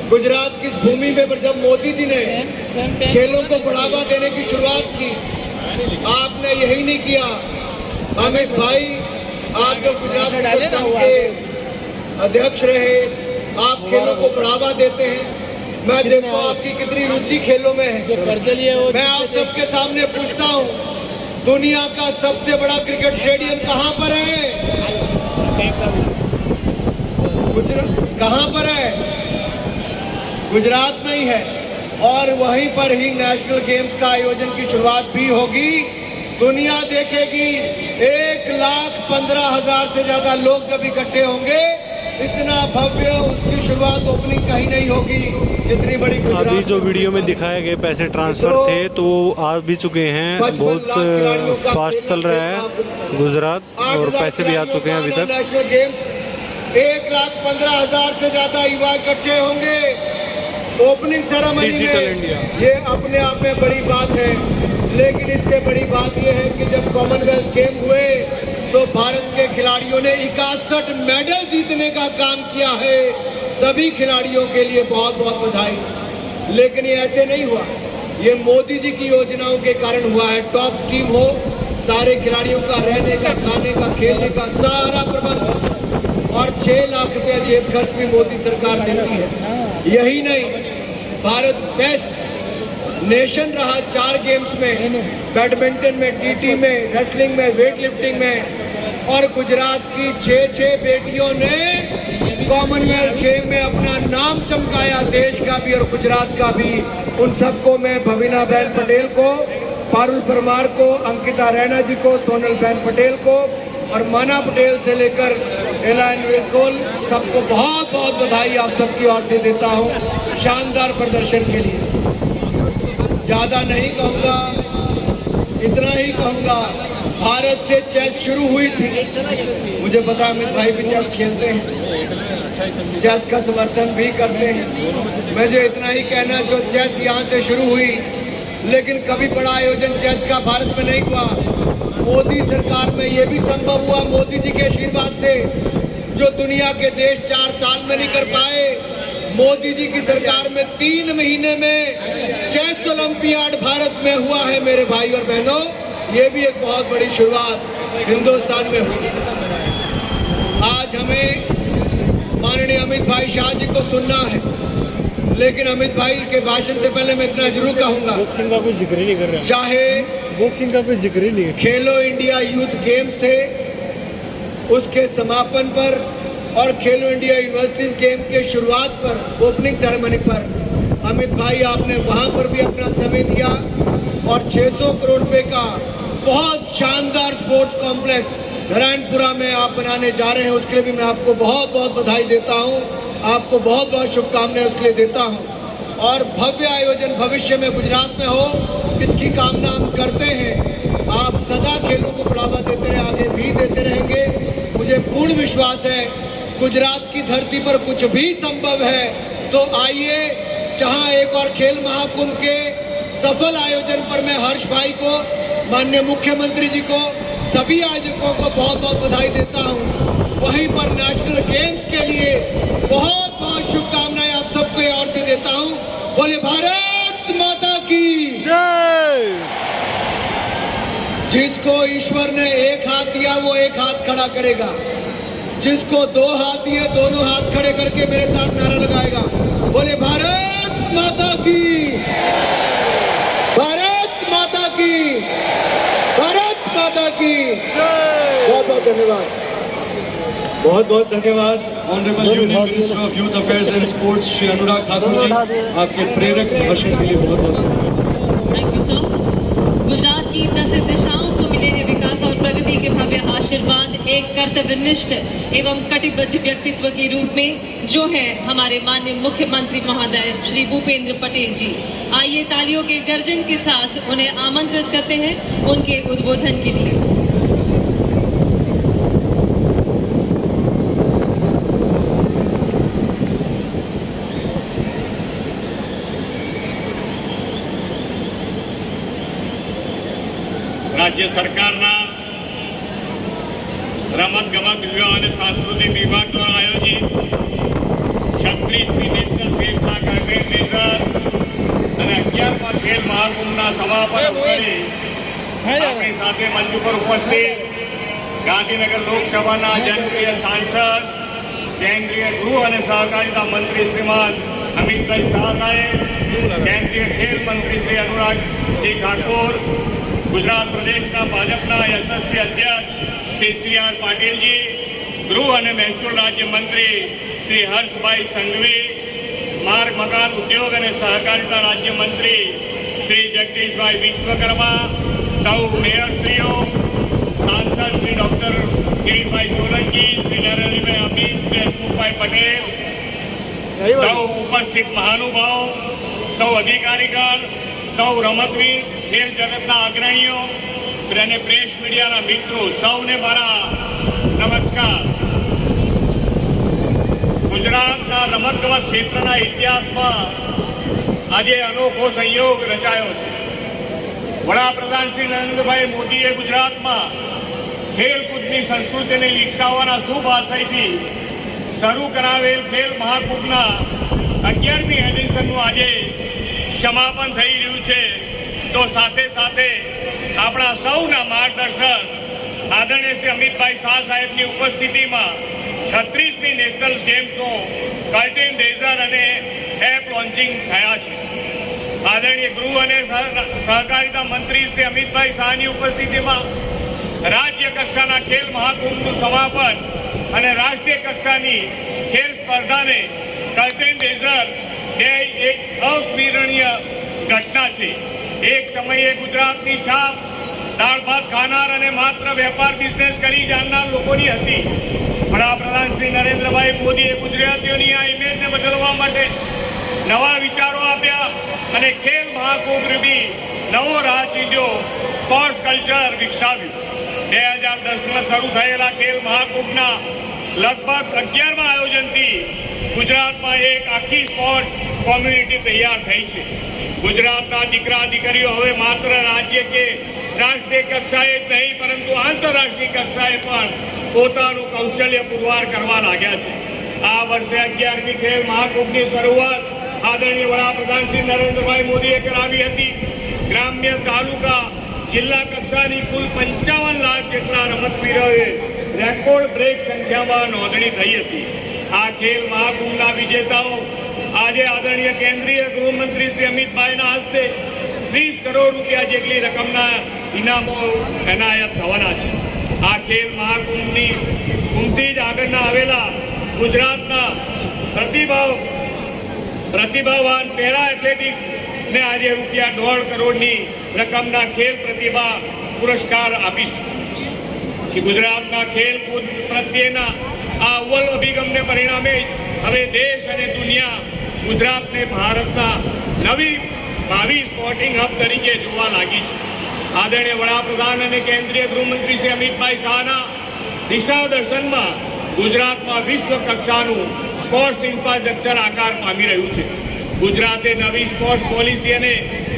गुजरात की इस भूमि में जब मोदी जी ने खेलों को बढ़ावा देने की शुरुआत की, आपने यही नहीं किया। अमित भाई, आप जो गुजरात के अध्यक्ष रहे, आप खेलों को बढ़ावा देते हैं। मैं देखो आपकी कितनी रुचि खेलों में है। मैं आप सबके सामने पूछता हूँ, दुनिया का सबसे बड़ा क्रिकेट स्टेडियम कहाँ पर है? कहाँ पर है? गुजरात में ही है। और वहीं पर ही नेशनल गेम्स का आयोजन की शुरुआत भी होगी। दुनिया देखेगी, 1,15,000 से ज्यादा लोग जब इकट्ठे होंगे, इतना भव्य उसकी शुरुआत ओपनिंग कहीं नहीं होगी जितनी बड़ी गुजरात। अभी जो वीडियो में दिखाए गए पैसे ट्रांसफर थे तो वो आ भी चुके हैं, बहुत फास्ट चल रहा है गुजरात, और पैसे भी आ चुके हैं अभी तक। नेशनल गेम्स 1,15,000 से ज्यादा युवा इकट्ठे होंगे ओपनिंग सेरेमनी डिजिटल में। इंडिया, ये अपने आप में बड़ी बात है, लेकिन इससे बड़ी बात यह है कि जब कॉमनवेल्थ गेम हुए तो भारत के खिलाड़ियों ने 61 मेडल जीतने का काम किया है। सभी खिलाड़ियों के लिए बहुत बहुत बधाई। लेकिन ये ऐसे नहीं हुआ, ये मोदी जी की योजनाओं के कारण हुआ है। टॉप स्कीम हो, सारे खिलाड़ियों का रहने का, खाने का, खेलने का सारा प्रबंध, और 6 लाख रुपया जेब खर्च भी मोदी सरकार देती है। यही नहीं, भारत बेस्ट नेशन रहा 4 गेम्स में, बैडमिंटन में, टीटी में, रेसलिंग में, वेट लिफ्टिंग में। और गुजरात की 6 बेटियों ने कॉमनवेल्थ गेम में अपना नाम चमकाया, देश का भी और गुजरात का भी। उन सबको मैं भविना बहन पटेल को, पारुल परमार को, अंकिता रैना जी को, सोनल बहन पटेल को और माना पटेल से लेकर एलाइन विकोल, सबको बहुत बहुत बधाई आप सबकी ओर से देता हूँ शानदार प्रदर्शन के लिए। ज्यादा नहीं कहूँगा, इतना ही कहूँगा, भारत से चेस शुरू हुई थी। मुझे पता है अमित भाई भी चेस खेलते हैं, चेस का समर्थन भी करते हैं। मुझे इतना ही कहना, जो चेस यहाँ से शुरू हुई, लेकिन कभी बड़ा आयोजन चेस का भारत में नहीं हुआ। मोदी सरकार में ये भी संभव हुआ मोदी जी के आशीर्वाद से, जो दुनिया के देश 4 साल में नहीं कर पाए। मोदी जी की सरकार में 3 महीने में चेस ओलंपियाड भारत में हुआ है मेरे भाई और बहनों। ये भी एक बहुत बड़ी शुरुआत हिंदुस्तान में हुई। आज हमें माननीय अमित भाई शाह जी को सुनना है, लेकिन अमित भाई के भाषण से पहले मैं इतना जरूर कहूंगा, बॉक्सिंग का कोई जिक्र ही नहीं कर रहा, चाहे बॉक्सिंग का कोई जिक्र ही नहीं है। खेलो इंडिया यूथ गेम्स थे, उसके समापन पर और खेलो इंडिया यूनिवर्सिटीज गेम्स के शुरुआत पर, ओपनिंग सेरेमनी पर अमित भाई आपने वहां पर भी अपना समय दिया और 600 करोड़ रुपए का बहुत शानदार स्पोर्ट्स कॉम्प्लेक्स नारायणपुरा में आप बनाने जा रहे हैं। उसके लिए भी मैं आपको बहुत बहुत बधाई देता हूं, आपको बहुत बहुत शुभकामनाएं उसके लिए देता हूं। और भव्य आयोजन भविष्य में गुजरात में हो, इसकी कामना हम करते हैं। आप सदा खेलों को बढ़ावा देते रहे, आगे भी देते रहेंगे। मुझे पूर्ण विश्वास है गुजरात की धरती पर कुछ भी संभव है। तो आइए, जहां एक और खेल महाकुंभ के सफल आयोजन पर मैं हर्ष भाई को, माननीय मुख्यमंत्री जी को, सभी आयोजकों को बहुत बहुत बधाई देता हूं, वहीं पर नेशनल गेम्स के लिए बहुत बहुत शुभकामनाएं आप सबको ओर से देता हूं। बोले भारत माता की जय। जिसको ईश्वर ने एक हाथ दिया वो एक हाथ खड़ा करेगा, जिसको दो हाथ दिए दोनों हाथ खड़े करके मेरे साथ नारा लगाएगा, बोले भारत माता की, भारत माता की, भारत माता की। बहुत बहुत धन्यवाद। बहुत बहुत धन्यवाद honourable union minister of youth affairs and sports Shri Anurag Thakur ji, आपके प्रेरक भाषण के लिए बहुत बहुत थैंक यू सर। गुजरात की 10 दिशाओं को मिले हैं विकास और प्रगति के भव्य आशीर्वाद, एक कर्तव्यनिष्ठ एवं कटिबद्ध व्यक्तित्व के रूप में जो है हमारे माननीय मुख्यमंत्री महोदय श्री भूपेंद्र पटेल जी। आइए तालियों के गर्जन के साथ उन्हें आमंत्रित करते हैं उनके उद्बोधन के लिए। રાજ્ય સરકારના રમતગમત યુવા અને સાંસ્કૃતિક વિભાગ દ્વારા આયોજિત 36મી નેશનલ ખેલના કોર્ડિનેટર અને 11મા ખેલ મહાકુંભના સમાપન અવસરે આપણી સાથે મંચ ઉપર ઉપસ્થિત ગાંધીનગર લોકસભાના જનપ્રિય સાંસદ, કેન્દ્રીય ગૃહ અને સહકારિતા મંત્રી શ્રીમાન અમિતભાઈ શાહ સાહેબ, કેન્દ્રીય ખેલ મંત્રી શ્રી अनुरागजी ठाकुर, गुजरात प्रदेशના ભાજપના યશસ્વી અધ્યક્ષ શ્રી CR પાટીલજી, ગૃહ અને મહેસૂલ રાજ્યમંત્રી શ્રી હર્ષભાઈ સંઘવી, માર્ગ મકાન ઉદ્યોગ અને સહકારિતા રાજ્યમંત્રી શ્રી જગદીશભાઈ વિશ્વકર્મા, સૌ મેયરશ્રીઓ, સાંસદ શ્રી ડોક્ટર કિરીટભાઈ સોલંકી, શ્રી નરેન્દ્રભાઈ અમીન, શ્રી હસમુખભાઈ પટેલ, સૌ ઉપસ્થિત મહાનુભાવો, સૌ અધિકારીગણ, સૌ રમતવીર, ખેલ જગતના અગ્રણીઓ અને પ્રેસ મીડિયાના મિત્રો, સૌને મારા નમસ્કાર। ગુજરાતના રમતગમત ક્ષેત્રના ઇતિહાસમાં આજે અનોખો સંયોગ રચાયો છે। વડાપ્રધાન શ્રી નરેન્દ્રભાઈ મોદીએ ગુજરાતમાં ખેલકૂદની સંસ્કૃતિને વિકસાવવાના શુભ આશયથી શરૂ કરાવેલ ખેલ મહાકુંભના 11મી એડિશનનું આજે સમાપન થઈ રહ્યું છે। તો સાથે સાથે આપણા સૌના માર્ગદર્શન આદરણીય શ્રી અમિતભાઈ શાહ સાહેબની ઉપસ્થિતિમાં 36મી નેશનલ ગેમ્સનો કર્ટેન રેઝર અને એપ લોન્ચિંગ થયા છે। આદરણીય ગૃહ અને સહકારિતા મંત્રી શ્રી અમિતભાઈ શાહની ઉપસ્થિતિમાં રાજ્ય કક્ષાના ખેલ મહાકુંભનું સમાપન અને રાષ્ટ્રીય કક્ષાની ખેલ સ્પર્ધાને કર્ટેન રેઝર એ એક અસ્મરણીય ઘટના છે। એક સમયે ગુજરાતની છાપ દાળ ભાત ખાનાર અને માત્ર વેપાર બિઝનેસ કરી જાણનાર લોકોની હતી। વડાપ્રધાન શ્રી નરેન્દ્રભાઈ મોદીએ ગુજરાતીઓની આ ઇમેજને બદલવા માટે નવા વિચારો આપ્યા અને ખેલ મહાકુંભ રૂપી નવો રાહ ચીંધ્યો, સ્પોર્ટ્સ કલ્ચર વિકસાવ્યું। 2010માં શરૂ થયેલા ખેલ મહાકુંભના લગભગ 11મા આયોજનથી ગુજરાતમાં એક આખી સ્પોર્ટ કોમ્યુનિટી તૈયાર થઈ છે। ગુજરાતના દીકરા દીકરીઓ હવે માત્ર રાજ્ય કે રાષ્ટ્રીય કક્ષાએ જ નહીં પરંતુ આંતરરાષ્ટ્રીય કક્ષાએ પણ પોતાનું કૌશલ્ય પુરવાર કરવા लाग्યા છે। આ વર્ષે 11મી ખેલ મહાકુંભની શરૂઆત આદરણીય વડાપ્રધાન શ્રી નરેન્દ્રભાઈ મોદીએ કરાવી હતી। ગ્રામ્ય, તાલુકા, જિલ્લા કક્ષાની કુલ 55 લાખ જેટલા રમતવીરોએ રેકોર્ડ બ્રેક સંખ્યામાં નોંધણી થઈ હતી। આ ખેલ મહાકુંભના વિજેતાઓ આજે આદરણીય કેન્દ્રીય ગૃહમંત્રી શ્રી અમિતભાઈના હસ્તે 20 કરોડ રૂપિયા જેટલી રકમના ઇનામો એનાયત થવાના છે। આ ખેલ મહાકુંભની કુંભથી જ આગળના આવેલા ગુજરાતના પ્રતિભાવાન પેરા એથ્લેટિક્સને આજે રૂપિયા 1.5 કરોડની રકમના ખેલ પ્રતિભા પુરસ્કાર આપીશું। ગુજરાતના ખેલકૂદ પ્રત્યેના આ અવ્વલ અભિગમને પરિણામે હવે દેશ અને દુનિયા ગુજરાતને ભારતના નવી ભાવિ સ્પોર્ટિંગ હબ તરીકે જોવા લાગી છે। આદરણીય વડાપ્રધાન અને કેન્દ્રીય ગૃહમંત્રી શ્રી અમિતભાઈ શાહના દિશા દર્શનમાં ગુજરાતમાં વિશ્વ કક્ષાનું સ્પોર્ટ્સ ઇન્ફ્રાસ્ટ્રક્ચર આકાર પામી રહ્યું છે। ગુજરાતે નવી સ્પોર્ટ્સ પોલિસી અને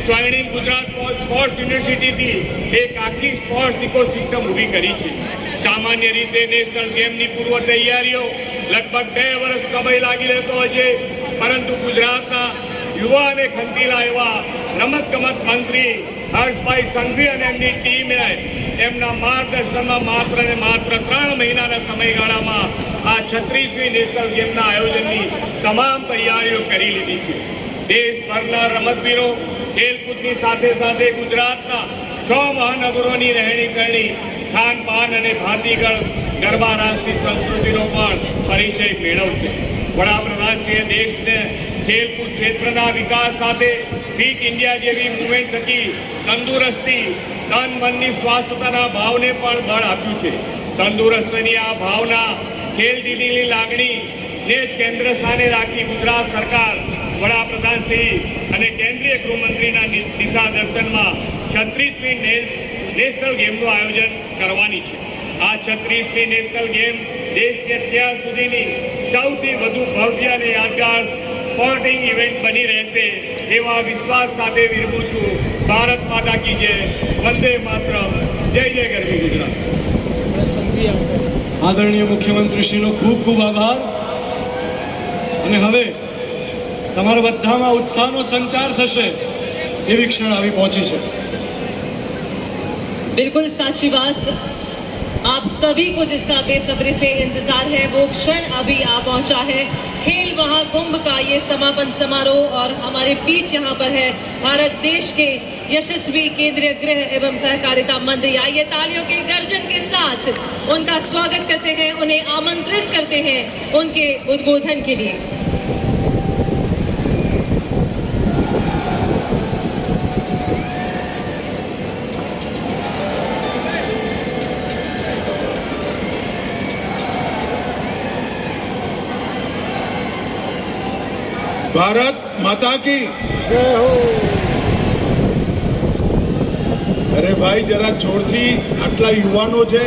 સ્વર્ણિમ ગુજરાત સ્પોર્ટ્સ યુનિવર્સિટીથી એક આખી સ્પોર્ટ્સ ઇકોસિસ્ટમ ઊભી કરી છે। સામાન્ય રીતે નેશનલ ગેમની પૂર્વ તૈયારીઓ લગભગ 2 વર્ષ સમય લાગી રહેતો હોય છે, પરંતુ ગુજરાતના યુવા અને ખંતીલા એવા રમતગમત મંત્રી હર્ષભાઈ સંઘવી અને એમની ટીમે એમના માર્ગદર્શનમાં માત્ર ને માત્ર 3 મહિનાના સમયગાળામાં આ 36મી નેશનલ ગેમના આયોજનની તમામ તૈયારીઓ કરી લીધી છે. દેશભરના રમતવીરો ખેલકૂદની સાથે સાથે ગુજરાતના 6 મહાનગરોની રહેણી કરણી, ખાનપાન અને ભાતીગળ ગરબા રાષ્ટ્રીય સંસ્કૃતિનો પણ પરિચય મેળવશે. વડાપ્રધાનશ્રીએ દેશને ખેલકૂદ ક્ષેત્રના વિકાસ સાથે ફિટ ઇન્ડિયા જેવી મુવમેન્ટ થકી તંદુરસ્તી, તન મનની સ્વાસ્થ્યતાના ભાવને પણ બળ આપ્યું છે. તંદુરસ્તીની આ ભાવના, ખેલદિલીની લાગણી ને જ કેન્દ્ર સ્થાને રાખી ગુજરાત સરકાર વડાપ્રધાનશ્રી અને કેન્દ્રીય ગૃહમંત્રીના દિશા દર્શનમાં 36મી નેશનલ ગેમનું આયોજન કરવાની છે. આ 36મી નેશનલ ગેમ દેશની અત્યાર સુધીની સૌથી વધુ ભવ્ય અને યાદગાર સ્પોર્ટિંગ ઇવેન્ટ બની રહેશે એવા વિશ્વાસ સાથે વિરમું છું. ભારત માતા કી જય, વંદે માતરમ, જય જય ગરવી ગુજરાત. આદરણીય મુખ્યમંત્રીશ્રીનો ખૂબ ખૂબ આભાર. અને હવે તમારા બધામાં ઉત્સાહનો સંચાર થશે એવી ક્ષણ આવી પહોંચી છે. बिल्कुल साची बात. आप सभी को जिसका बेसब्री से इंतजार है वो क्षण अभी आ पहुंचा है. खेल महाकुंभ का ये समापन समारोह और हमारे बीच यहाँ पर है भारत देश के यशस्वी केंद्रीय गृह एवं सहकारिता मंत्री. आइए तालियों के गर्जन के साथ उनका स्वागत करते हैं, उन्हें आमंत्रित करते हैं उनके उद्बोधन के लिए. ભારત માતા કી જય હો. અરે ભાઈ જરા જોરથી, આટલા યુવાનો છે,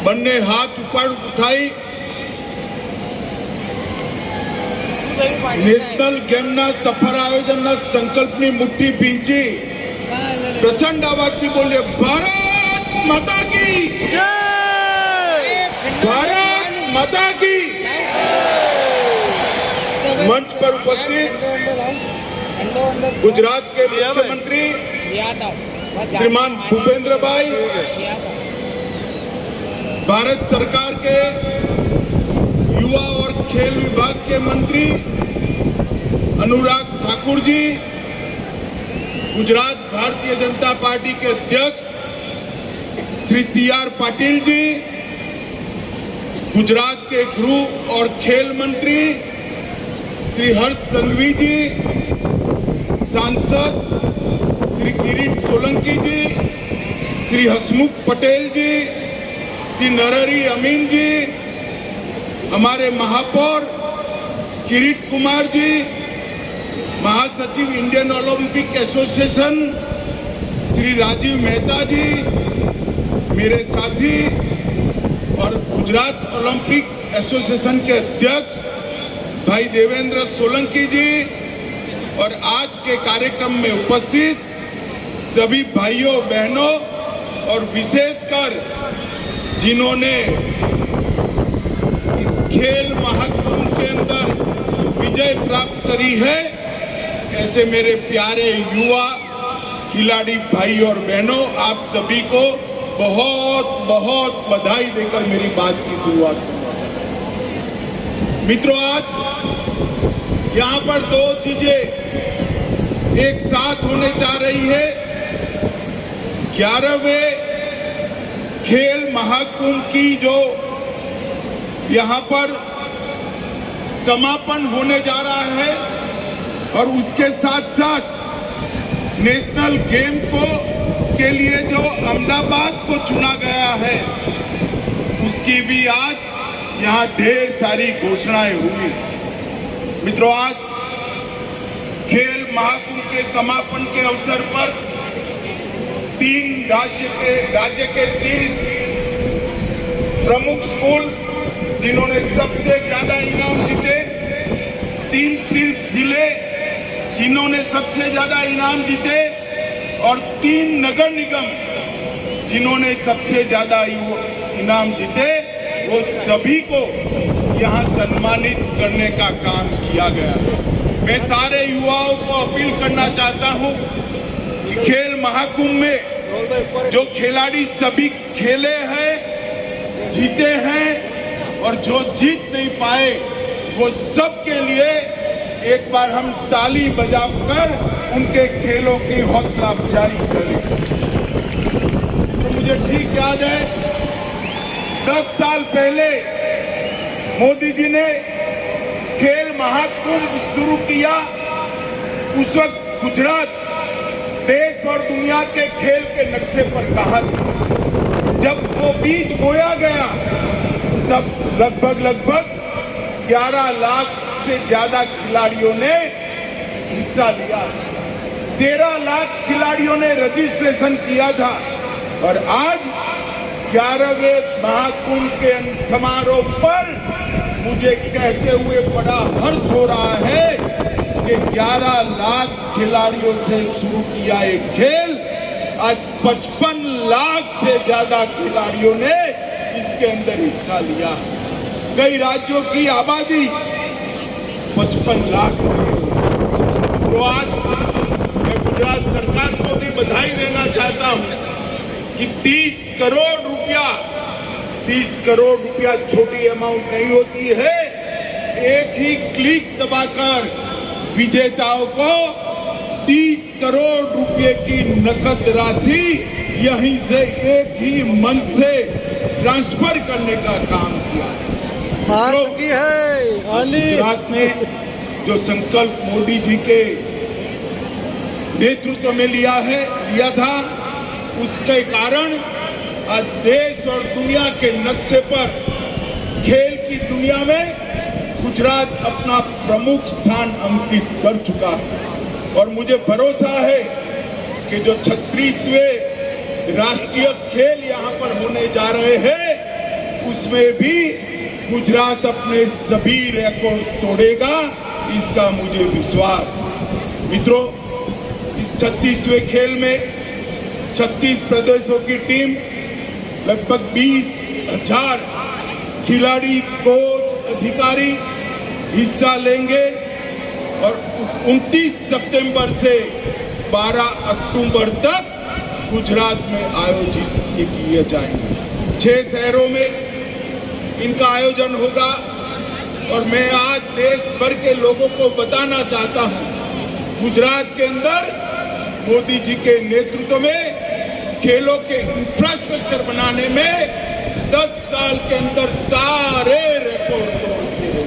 બંને હાથ ઉઠાઈ નેશનલ ગેમના સફળ આયોજનના સંકલ્પની મુઠ્ઠી ભીંચી પ્રચંડ અવાજથી બોલીએ ભારત માતા કી જય. ભારત માતા की मंच पर उपस्थित गुजरात के मुख्यमंत्री श्रीमान भूपेंद्र भाई, भारत सरकार के युवा और खेल विभाग के मंत्री अनुराग ठाकुर जी, गुजरात भारतीय जनता पार्टी के अध्यक्ष श्री CR पाटिल जी, गुजरात के गृह और खेल मंत्री श्री हर्ष संघवी जी, सांसद श्री किरीट सोलंकी जी, श्री हसमुख पटेल जी, श्री नरहरि अमीन जी, हमारे महापौर किरीट कुमार जी, महासचिव Indian Olympic Association Shri Rajiv Mehta ji, मेरे साथी और गुजरात ओलंपिक एसोसिएशन के अध्यक्ष भाई देवेंद्र सोलंकी जी और आज के कार्यक्रम में उपस्थित सभी भाइयों बहनों और विशेषकर जिन्होंने इस खेल महाकुंभ के अंदर विजय प्राप्त करी है, ऐसे मेरे प्यारे युवा खिलाड़ी भाई और बहनों, आप सभी को बहुत बहुत बधाई देकर मेरी बात की शुरुआत करूंगा. मित्रों, आज यहाँ पर दो चीजें एक साथ होने जा रही है. 11वें खेल महाकुंभ की जो यहाँ पर समापन होने जा रहा है और उसके साथ साथ नेशनल गेम के लिए जो अहमदाबाद को चुना गया है, उसकी भी आज यहाँ ढेर सारी घोषणाएं हुई. मित्रों, आज खेल महाकुंभ के समापन के अवसर पर राज्य के 3 प्रमुख स्कूल जिन्होंने सबसे ज्यादा इनाम जीते, 3 जिले जिन्होंने सबसे ज्यादा इनाम जीते और 3 नगर निगम जिन्होंने सबसे ज्यादा इनाम जीते, वो सभी को यहाँ सम्मानित करने का काम किया गया. मैं सारे युवाओं को अपील करना चाहता हूँ खेल महाकुंभ में जो खिलाड़ी सभी खेले हैं, जीते हैं और जो जीत नहीं पाए वो सब के लिए एक बार हम ताली बजाकर उनके खेलों की हौसला अफजाई करें। तो मुझे ठीक याद है 10 साल पहले मोदी जी ने खेल महाकुंभ शुरू किया। उस वक्त गुजरात देश और दुनिया के खेल के नक्शे पर कहा था। जब वो बीज बोया गया तब लगभग 11 लाख से ज्यादा खिलाड़ियों ने हिस्सा लिया। 13 लाख खिलाड़ियों ने रजिस्ट्रेशन किया था और आज 11वें महाकुंभ के समारोह पर मुझे कहते हुए बड़ा हर्ष हो रहा है कि 11 लाख खिलाड़ियों से शुरू किया एक खेल आज 55 लाख से ज्यादा खिलाड़ियों ने इसके अंदर हिस्सा लिया। कई राज्यों की आबादी 55 लाख। तो आज मैं गुजरात सरकार को भी बधाई देना चाहता हूं कि 30 करोड़ रुपया छोटी अमाउंट नहीं होती है। एक ही क्लिक दबाकर विजेताओं को 30 करोड़ रुपए की नकद राशि यहीं से एक ही मंच से ट्रांसफर करने का काम किया। गुजरात में जो संकल्प मोदी जी के नेतृत्व में लिया था, उसके कारण आज देश और दुनिया के नक्शे पर खेल की दुनिया में गुजरात अपना प्रमुख स्थान अंकित कर चुका है। और मुझे भरोसा है कि जो 36वें राष्ट्रीय खेल यहाँ पर होने जा रहे हैं उसमें भी गुजरात अपने सभी रिकॉर्ड तोड़ेगा, इसका मुझे विश्वास। मित्रों, इस 36वें खेल में 36 प्रदेशों की टीम लगभग 20,000 खिलाड़ी, कोच, अधिकारी हिस्सा लेंगे और 29 सितंबर से 12 अक्टूबर तक गुजरात में आयोजित किए जाएंगे। 6 शहरों में इनका आयोजन होगा और मैं आज देश भर के लोगों को बताना चाहता हूं, गुजरात के अंदर मोदी जी के नेतृत्व में खेलों के इंफ्रास्ट्रक्चर बनाने में 10 साल के अंदर सारे रिकॉर्ड तोड़ दिए।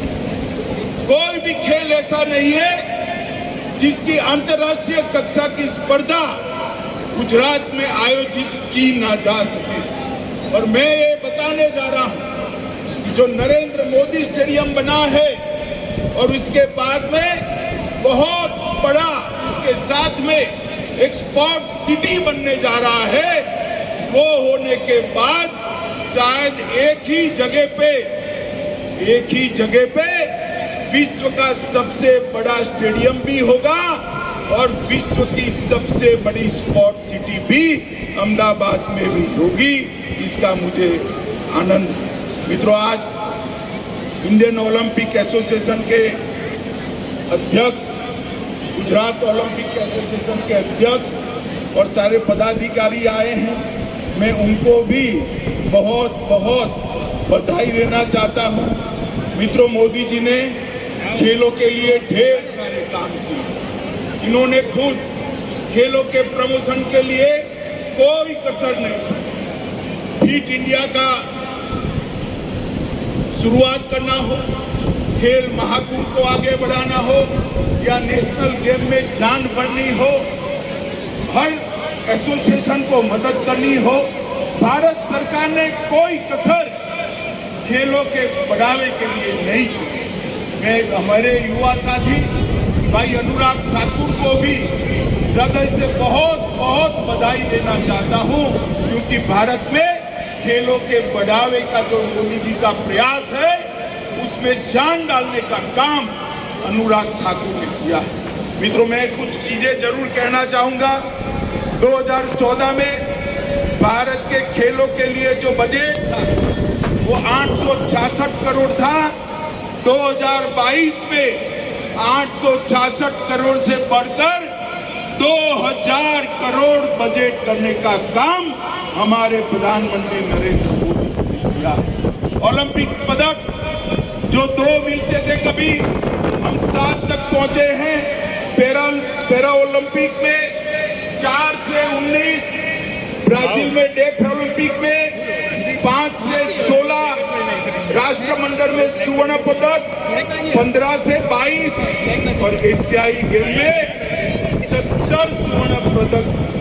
कोई भी खेल ऐसा नहीं है जिसकी अंतर्राष्ट्रीय कक्षा की स्पर्धा गुजरात में आयोजित की ना जा सके। और मैं ये बताने जा रहा हूं कि जो नरेंद्र मोदी स्टेडियम बना है और उसके बाद में बहुत बड़ा उसके साथ में एक स्पोर्ट्स सिटी बनने जा रहा है, वो होने के बाद शायद एक ही जगह पे विश्व का सबसे बड़ा स्टेडियम भी होगा और विश्व की सबसे बड़ी स्पोर्ट्स सिटी भी अहमदाबाद में भी होगी। इसका मुझे आनंद है। मित्रों, आज इंडियन ओलंपिक एसोसिएशन के अध्यक्ष, गुजरात ओलंपिक एसोसिएशन के अध्यक्ष और सारे पदाधिकारी आए हैं। मैं उनको भी बहुत बहुत बधाई देना चाहता हूं। मित्रों, मोदी जी ने खेलों के लिए ढेर सारे काम किए। इन्होंने खुद खेलों के प्रमोशन के लिए कोई कसर नहीं, फिट इंडिया का शुरुआत करना हो, खेल महाकुंभ को आगे बढ़ाना हो या नेशनल गेम में जान भरनी हो, हर एसोसिएशन को मदद करनी हो, भारत सरकार ने कोई कसर खेलों के बढ़ावे के लिए नहीं छोड़ी। मैं हमारे युवा साथी भाई अनुराग ठाकुर को भी हृदय से बहुत बहुत बधाई देना चाहता हूं, क्योंकि भारत में खेलों के बढ़ावे का जो मोदी जी का प्रयास है उसमें जान डालने का काम अनुराग ठाकुर ने किया है। मित्रों, मैं कुछ चीजें जरूर कहना चाहूंगा। 2014 में भारत के खेलों के लिए जो बजट था वो 866 करोड़ था। 2022 में 866 करोड़ से बढ़कर 2000 करोड़ बजट करने का काम हमारे प्रधानमंत्री नरेंद्र मोदी ने किया। ओलंपिक पदक जो 2 मिलते थे कभी, हम 7 तक पहुंचे हैं। पैरा ओलंपिक में 4 से 19, ब्राजील में डेफ ओलंपिक में 5 से 16, राष्ट्रमंडल में स्वर्ण पदक 15 से 22 और एशियाई गेम में 70 स्वर्ण पदक